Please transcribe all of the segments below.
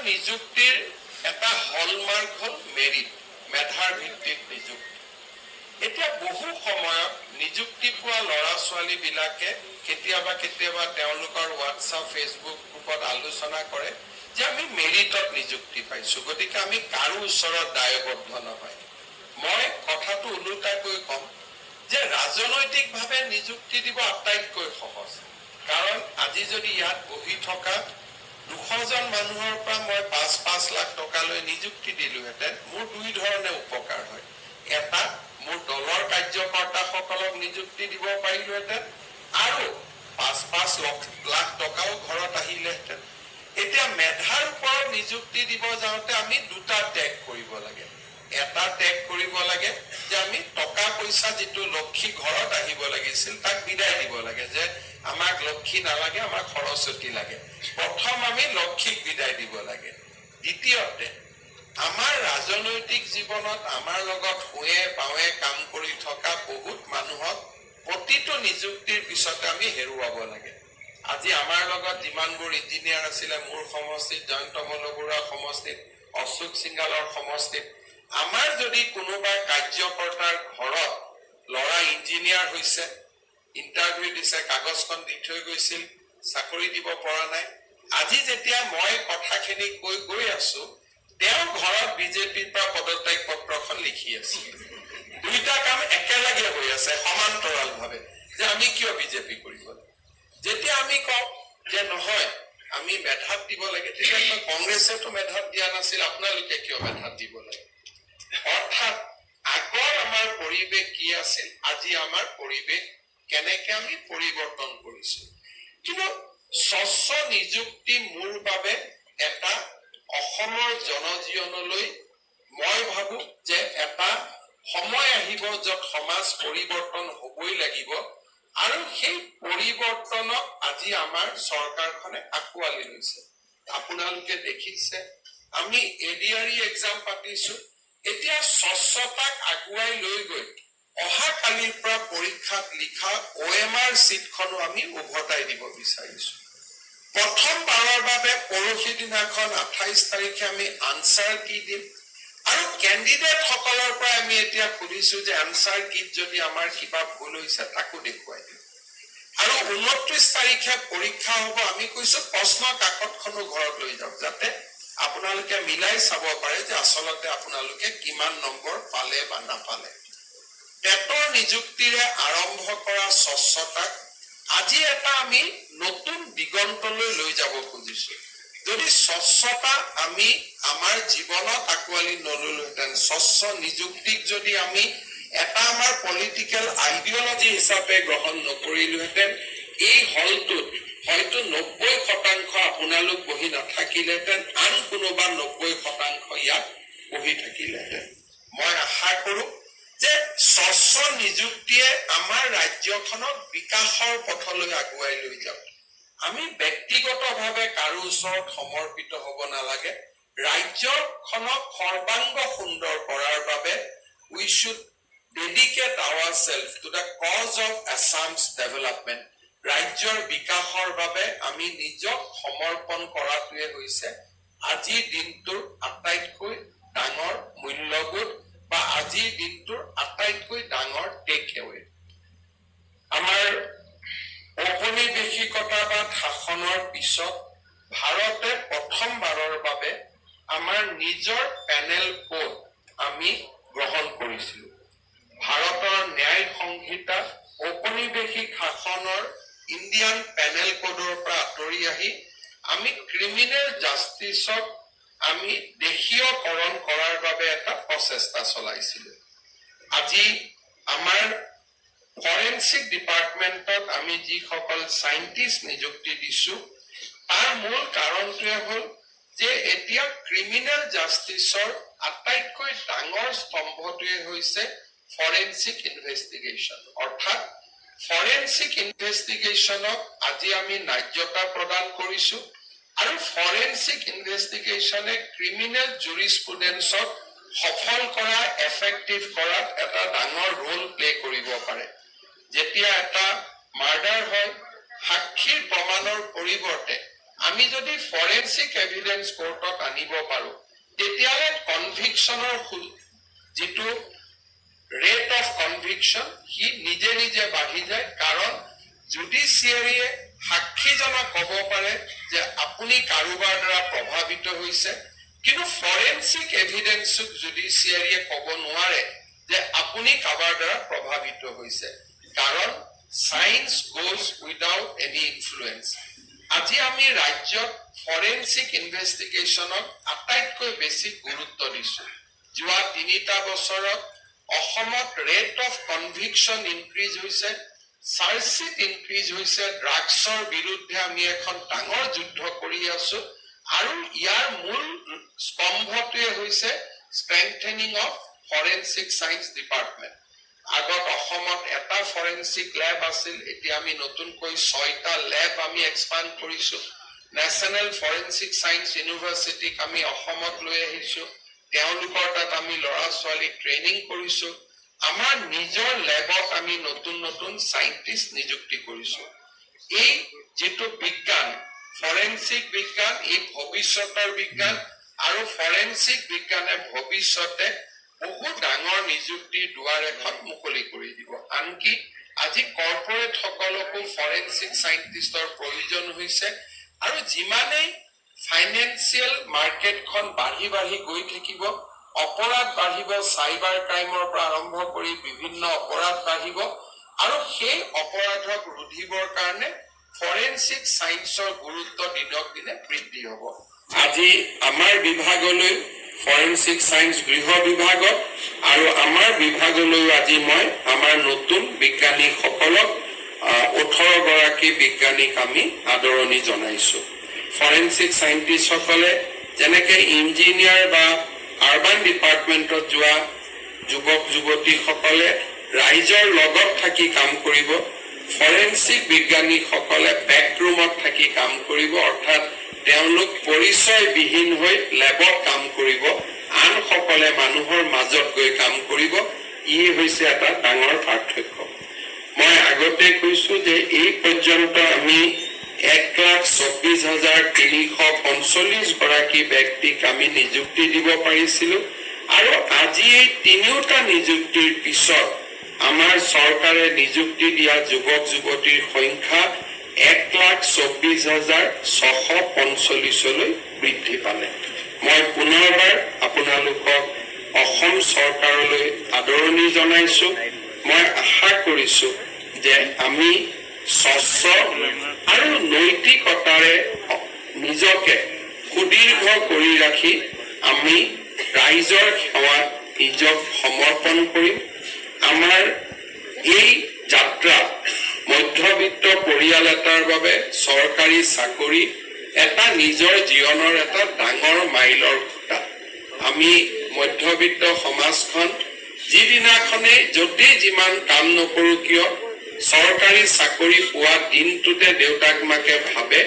নিযুক্তিৰ এটা হলমাৰ্ক হল মেৰিট, মেধাৰ ভিত্তিত নিযুক্তি। এতিয়া বহু সময়ত নিযুক্তি পোৱা ল'ৰা ছোৱালীবিলাকে কেতিয়াবা তেওঁলোকৰ হোৱাটছআপ ফেচবুক গ্ৰুপত আলোচনা কৰে যে আমি মেৰিটত নিযুক্তি পাইছো, গতিকে আমি কাৰো ওচৰত দায়বদ্ধ নহয়। মই কথাটো ওলোটাকৈ কম যে ৰাজনৈতিকভাৱে নিযুক্তি দিব আটাইতকৈ সহজ, কাৰণ আজি যদি ইয়াত বহি থকা 200জন মানুহৰ পৰা মই 5-5 লাখ টকালৈ নিযুক্তি দিলোহেঁতেন, মোৰ দুই ধৰণে উপকাৰ হয়। এটা, মোৰ দলৰ কাৰ্যকৰ্তাসকলক নিযুক্তি দিব পাৰিলোহেঁতেন আৰু 5-5 লাখ টকাও ঘৰত আহিলেহেঁতেন। এতিয়া মেধাৰ ওপৰত নিযুক্তি দিব যাওঁতে আমি দুটা ত্যাগ কৰিব লাগে। এটা ত্যাগ কৰিব লাগে যে আমি টকা পইচা যিটো লক্ষী ঘৰত আহিব লাগিছিল তাক বিদায় দিব লাগে, যে আমাক লক্ষী নালাগে, আমাক সৰস্বতী লাগে। প্ৰথম আমি লক্ষীক বিদায় দিব লাগে। দ্বিতীয়তে, আমাৰ ৰাজনৈতিক জীৱনত আমাৰ লগত শুৱে বাৱে কাম কৰি থকা বহুত মানুহক প্ৰতিটো নিযুক্তিৰ পিছতে আমি হেৰুৱাব লাগে। আজি আমাৰ লগত যিমানবোৰ ইঞ্জিনিয়াৰ আছিলে, মোৰ সমষ্টিত জয়ন্ত মল্লবৰুৱা সমষ্টিত, অশোক সিংগালৰ সমষ্টিত, আমাৰ যদি কোনোবা কাৰ্যকৰ্তাৰ ঘৰত ল'ৰা ইঞ্জিনিয়াৰ হৈছে, ইণ্টাৰভিউ দিছে, কাগজখন দি থৈ গৈছিল, চাকৰি দিব পৰা নাই, আজি যেতিয়া মই কথাখিনি কৈ গৈ আছো, তেওঁৰ ঘৰত বিজেপিৰ পৰা পদত্যাগ পত্ৰখন লিখি আছে। দুইটা কাম একেলগে হৈ আছে সমান্তৰাল ভাৱে, যে আমি কিয় বিজেপি কৰিব লাগে। যেতিয়া আমি কওঁ যে নহয় আমি মেধাত দিব লাগে, তেতিয়া কংগ্ৰেছেতো মেধাত দিয়া নাছিল, আপোনালোকে কিয় মেধাত দিব লাগে। অৰ্থাৎ আগৰ আমাৰ পৰিৱেশ কি আছিল, আজি আমাৰ পৰিৱেশ কেনেকে আমি পৰিৱৰ্তন কৰিছো। কিন্তু স্বচ্ছ নিযুক্তি মোৰ বাবে এটা অসমৰ জনজীৱনলৈ মই ভাবো যে এটা সময় আহিব য'ত সমাজ পৰিৱৰ্তন হবই লাগিব, আৰু সেই পৰিৱৰ্তনক আজি আমাৰ চৰকাৰখনে আঁকোৱালি লৈছে। আপোনালোকে দেখিছে আমি এডিআৰই এক্সাম পাতিছো, এতিয়া স্বচ্ছতাক আগুৱাই লৈ গৈ অহা কালিৰ পৰা পৰীক্ষাত লিখা OMR চিটখনো আমি উভতাই দিব বিচাৰিছো। প্ৰথমবাৰৰ বাবে পৰহি দিনাখন 28 তাৰিখে আমি আনচাৰ কি দিম, আৰু কেণ্ডিডেট সকলৰ পৰা আমি এতিয়া সুধিছো যে আনচাৰ কিত যদি আমাৰ কিবা ভুল হৈছে তাকো দেখুৱাই দিম। আৰু 29 তাৰিখে পৰীক্ষা হ'ব, আমি কৈছো প্ৰশ্ন কাকতখনো ঘৰত লৈ যাওক, যাতে আপোনালোকে মিলাই চাব পাৰে যে আচলতে আপোনালোকে কিমান নম্বৰ পালে বা নাপালে। টেটৰ নিযুক্তিৰে আৰম্ভ কৰা স্বচ্ছতাক আজি এটা আমি নতুন দিগন্তলৈ লৈ যাব খুজিছো। যদি স্বচ্ছতা আমি আমাৰ জীৱনত আঁকোৱালি নললোহেঁতেন, স্বচ্ছ নিযুক্তিক যদি আমি এটা আমাৰ পলিটিকেল আইডিঅলজি হিচাপে গ্ৰহণ নকৰিলোহেঁতেন, এই হলটোত হয়তো 90% আপোনালোক বহি নাথাকিলেহেঁতেন, আন কোনোবা 90% ইয়াত বহি থাকিলেহেঁতেন। মই আশা কৰো যে স্বচ্ছ নিযুক্তিয়ে আমাৰ ৰাজ্যখনক বিকাশৰ পথলৈ আগুৱাই লৈ যাওক। আমি ব্যক্তিগতভাৱে কাৰো ওচৰত সমৰ্পিত হ'ব নালাগে। ৰাজ্যখনক সৰ্বাংগ সুন্দৰ কৰাৰ বাবে we should dedicate ourselves to the cause of Assam's development. ৰাজ্যৰ বিকাশৰ বাবে আমি নিজক সমৰ্পণ কৰাটোৱে হৈছে আজিৰ দিনটোৰ আটাইতকৈ ডাঙৰ মূল্যবোধ বা আজিৰ দিনটোৰ আটাইতকৈ ডাঙৰ টেক এৱে। আমাৰ ঔপনিবেশিকতাবাদ শাসনৰ পিছত ভাৰতে প্ৰথমবাৰৰ বাবে আমাৰ নিজৰ পেনেল কোড আমি গ্ৰহণ কৰিছিলো। ভাৰতৰ ন্যায় সংহিতা ঔপনিবেশিক শাসনৰ ইণ্ডিয়ান পেনেল কোডৰ পৰা আঁতৰি আহি আমি ক্ৰিমিনেল জাষ্টিছক আমি দেশীয়কৰণ কৰাৰ বাবে এটা প্ৰচেষ্টা চলাইছিলো। আজি আমাৰ ফৰেনচিক ডিপাৰ্টমেণ্টত আমি যিসকল চাইণ্টিষ্ট নিযুক্তি দিছো, তাৰ মূল কাৰণটোৱে হ'ল যে এতিয়া ক্ৰিমিনেল জাষ্টিছৰ আটাইতকৈ ডাঙৰ স্তম্ভটোৱে হৈছে ফৰেনচিক ইনভেষ্টিগেশ্যন। অৰ্থাৎ ফৰেনচিক ইনভেষ্টিগেশ্যনক আজি আমি ন্যায্যতা প্ৰদান কৰিছো, আৰু ফৰেনচিক ইনভেষ্টিগেশ্যনে ক্ৰিমিনেল জুৰিস্প্ৰুডেন্সক সফল কৰা, এফেক্টিভ কৰাত এটা ডাঙৰ ৰোল প্লে কৰিব পাৰে। যেতিয়া এটা মাৰ্ডাৰ হয়, সাক্ষীৰ প্ৰমাণৰ পৰিৱৰ্তে আমি যদি ফৰেনচিক এভিডেন্স কোৰ্টত আনিব পাৰো তেতিয়ালে কনভিকশনৰ যেটো ৰেট অফ কনভিকশন হি নিজে নিজে বাঢ়ি যায় কাৰণ জুডিচিয়াৰীয়ে সাক্ষীজনক ক'ব পাৰে যে আপুনি কাৰোবাৰ দ্বাৰা প্ৰভাৱিত হৈছে কিন্তু ফৰেনচিক এভিডেন্সক জুডিচিয়াৰীয়ে ক'ব নোৱাৰে যে আপুনি কাৰোবাৰ দ্বাৰা প্ৰভাৱিত হৈছে কাৰণ science goes without any influence আজি আমি ৰাজ্যত ফৰেনচিক ইনভেষ্টিগেশ্যনক আটাইতকৈ বেছি গুৰুত্ব দিছো যোৱা 3টা বছৰত অসমত ৰেট অফ কনভিকশন ইনক্ৰিজ হৈছে চাৰ্জশিট ইনক্ৰিজ হৈছে ড্ৰাগছৰ বিৰুদ্ধে আমি এখন ডাঙৰ যুদ্ধ কৰি আছো আৰু ইয়াৰ মূল স্তম্ভটোৱে হৈছে স্ট্ৰেংথেনিং অফ ফৰেনচিক সায়েন্স ডিপাৰ্টমেন্ট আগত অসমত এটা ফৰেনচিক ল্যাব আছিল এতিয়া আমি নতুনকৈ 6টা ল্যাব আমি এক্সপান্ড কৰিছো ন্যাশনাল ফৰেনচিক সায়েন্স ইউনিভাৰ্সিটি আমি অসমত লৈ আহিছো তেওঁলোকৰ তাত আমি লৰা ছোৱালী ট্ৰেইনিং কৰিছো আমাৰ নিজৰ ল্যাবত আমি নতুন নতুন সায়েন্টিস্ট নিযুক্তি কৰিছো এই যেটো বিজ্ঞান ফৰেনচিক বিজ্ঞান এই ভৱিষ্যতৰ বিজ্ঞান আৰু ফৰেনচিক বিজ্ঞানে ভৱিষ্যতে বহু ডাঙৰ নিযুক্তিৰ দুৱাৰ এখন মুকলি কৰি দিব আনকি আজি কৰ্পোৰেট সকলকো ফৰেনচিক সায়েন্টিষ্টৰ প্ৰয়োজন হৈছে আৰু যিমানেই ফাইনেন্সিয়েল মাৰ্কেটখন বাঢ়ি বাঢ়ি গৈ থাকিব অপৰাধ বাঢ়িব সাইবাৰ ক্ৰাইমৰ পৰা আৰম্ভ কৰি বিভিন্ন অপৰাধ বাঢ়িব আৰু সেই অপৰাধক ৰোধিবৰ কাৰণে ফৰেনচিক সায়েন্সৰ গুৰুত্ব দিনক দিনে বৃদ্ধি হ'ব আজি আমাৰ বিভাগলৈ ফৰেনচিক সায়েন্স গৃহ বিভাগত আৰু আমাৰ বিভাগলৈ আজি মই আমাৰ নতুন বিজ্ঞানীসকলক 18 গৰাকী বিজ্ঞানীক আমি আদৰণি জনাইছো ফৰেনচিক সায়েন্টিষ্ট সকলে যেনেকৈ ইঞ্জিনিয়াৰ বা আৰবান ডিপাৰ্টমেন্টত যোৱা যুৱক যুৱতী সকলে ৰাইজৰ লগত থাকি কাম কৰিব ফৰেনচিক বিজ্ঞানী সকলে বেকৰুমত থাকি কাম কৰিব অৰ্থাৎ তেওঁলোক পৰিচয় বিহীন হৈ ল্যাবত কাম কৰিব আন সকলে মানুহৰ মাজত গৈ কাম কৰিব ই হৈছে এটা ডাঙৰ পাৰ্থক্য মই আগতে কৈছো যে এই পৰ্যন্ত আমি 1,24,345 গৰাকী ব্যক্তিক আমি নিযুক্তি দিব পাৰিছিলো আৰু আজি এই তিনিওটা নিযুক্তিৰ পিছত আমাৰ চৰকাৰে নিযুক্তি দিয়া যুৱক যুৱতীৰ সংখ্যা 1,24,645 লৈ বৃদ্ধি পালে মই পুনৰবাৰ আপোনালোকক অসম চৰকাৰলৈ আদৰণি জনাইছো মই আশা কৰিছো যে আমি স্বচ্ছ আৰু নৈতিকতাৰে নিজকে সুদীৰ্ঘ কৰি ৰাখি আমি ৰাইজৰ সেৱাত নিজক সমৰ্পণ কৰিম আমাৰ এই যাত্ৰা মধ্যবিত্ত পৰিয়াল এটাৰ বাবে চৰকাৰী চাকৰি এটা নিজৰ জীৱনৰ এটা ডাঙৰ মাইলৰ খুঁটা আমি মধ্যবিত্ত সমাজখন যিদিনাখনে যদি যিমান কাম নকৰো কিয় চৰকাৰী চাকৰি পোৱা দিনটোতে দেউতাক মাকে ভাবে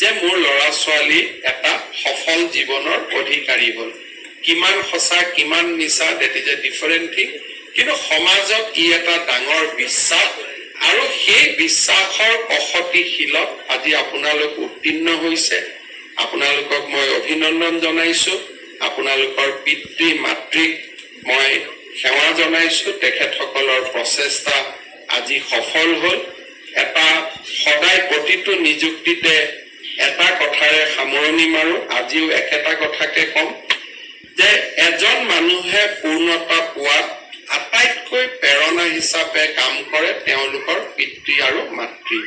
যে মোৰ ল'ৰা ছোৱালী এটা সফল জীৱনৰ অধিকাৰী হ'ল কিমান সঁচা কিমান মিছা that is a different thing কিন্তু সমাজত ই এটা ডাঙৰ বিশ্বাস আৰু সেই বিশ্বাসৰ কখতিশীলত আজি আপোনালোক উত্তীৰ্ণ হৈছে আপোনালোকক মই অভিনন্দন জনাইছো আপোনালোকৰ পিতৃ মাতৃক মই সেৱা জনাইছো তেখেতসকলৰ প্ৰচেষ্টা আজি সফল হ'ল এটা সদায় প্ৰতিটো নিযুক্তিতে এটা কথাৰে সামৰণি মাৰো আজিও একেটা কথাকে কম যে এজন মানুহে পূৰ্ণতা পোৱাত আটাইতকৈ প্ৰেৰণা হিচাপে কাম কৰে তেওঁলোকৰ পিতৃ আৰু মাতৃ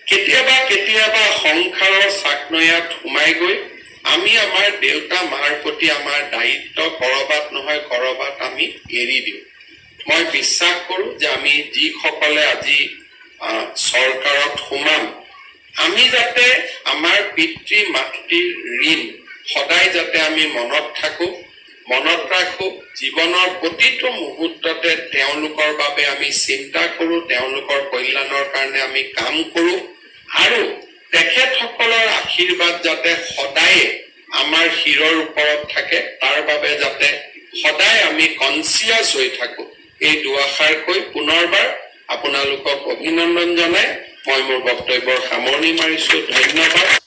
কেতিয়াবা কেতিয়াবা সংসাৰৰ চাকনৈয়াত সোমাই গৈ আমি আমাৰ দেউতা মাৰ প্ৰতি আমাৰ দায়িত্ব কৰবাত নহয় কৰবাত আমি এৰি দিওঁ মই বিশ্বাস কৰো যে আমি যিসকলে আজি চৰকাৰত সোমাম আমি যাতে আমাৰ পিতৃ মাতৃৰ ঋণ সদায় যাতে আমি মনত থাকো মনত ৰাখো জীৱনৰ প্ৰতিটো মুহূৰ্ততে তেওঁলোকৰ বাবে আমি চিন্তা কৰো তেওঁলোকৰ কল্যাণৰ কাৰণে আমি কাম কৰো আৰু তেখেতসকলৰ আশীৰ্বাদ যাতে সদায় আমাৰ শিৰৰ ওপৰত থাকে তাৰ বাবে যাতে সদায় আমি কনসিয়াস হৈ থাকো এই দুআষাৰ কৈ পুনৰবাৰ আপোনালোকক অভিনন্দন জনাই মই মোৰ বক্তব্যৰ সামৰণি মাৰিছো ধন্যবাদ